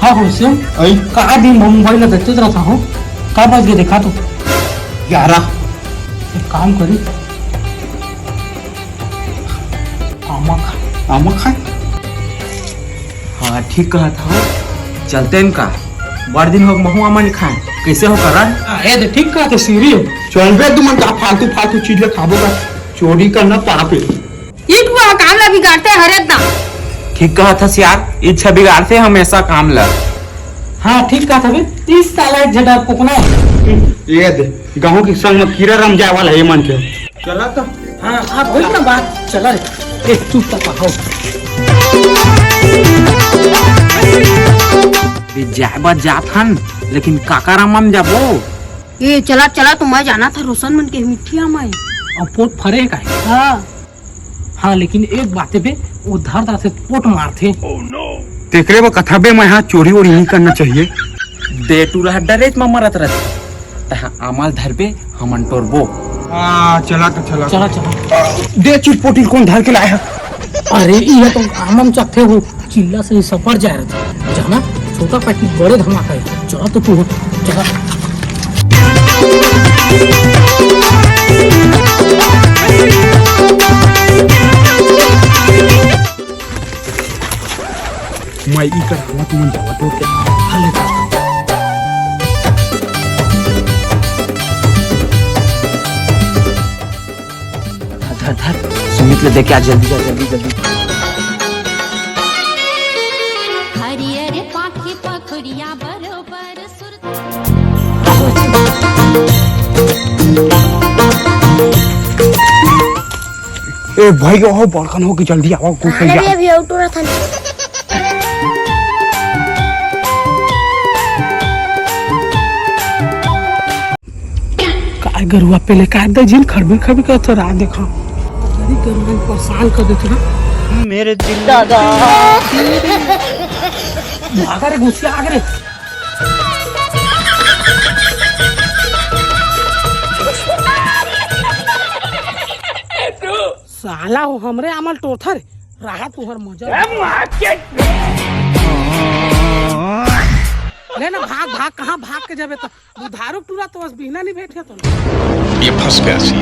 हाँ हो सिम का दिन मोबाइल देखते रहता हूँ। का बज गए देखा तो 11। एक काम करी आमा खाए। हाँ ठीक कहा था, चलते हैं का बड़ दिन हो महू आमा नहीं खाए, कैसे हो करण? ए ठीक कहा थे सीरी चल बे तुम का फालतू फालतू चीज ले खाबो का, चोरी करना पाप है। ईट हुआ काम ला बिगाड़ते हरे ना। ठीक कहा था यार, इच्छा बिगाड़ते हमेशा काम ला। हाँ ठीक कहा था बे 30 साल झटा पोकना ये दे गाँव के संग में कीड़ा रम जाए वाला है मन के। चला तो हाँ आप बोल ना बात चला रे एक चुप तक हो जाए जात हन, लेकिन काका रामम जाबो। ये चला चला तो मैं जाना था रोशन मन के मिठिया में और पोट फरे का है। हाँ हाँ लेकिन एक बात है बे वो धर से पोट मारते। तेकरे वो कथा बे मैं यहाँ चोरी वोरी नहीं करना चाहिए। दे टू रहा डरेज में मरत रहते तहा अमल धर पे हमन टोरबो। चला तो चला चला चला दे चिटपोटी कौन धर के लाया। अरे ये तो आमम चखते हो चिल्ला से सफर जा रहे थे जाना छोटा पैकेट बड़े धमाका है। चला तो तू चला मैं ई कर हवा तुम जावा तो क्या हले का धर धर सुमित ले दे के आ जल्दी जा जल्दी जल्दी। हरियर पाखी पखुड़िया बरोबर सुर। ए भाई ओ बड़कन हो के जल्दी आओ कुछ अरे अभी ऑटो रहा था। काय गरुआ पहले काय दे जिन खड़बी खड़बी का तो रात देखा तेरी गरुआ परेशान कर देते ना मेरे दिल दादा भागा रे घुसिया आगे रे। साला हो हमरे अमल टोथर रहा तुहर मजा लेना भाग भाग कहाँ भाग के जाबे तो बुधारू टूरा तो बस बिना नहीं बैठे तो ये फंस गया सी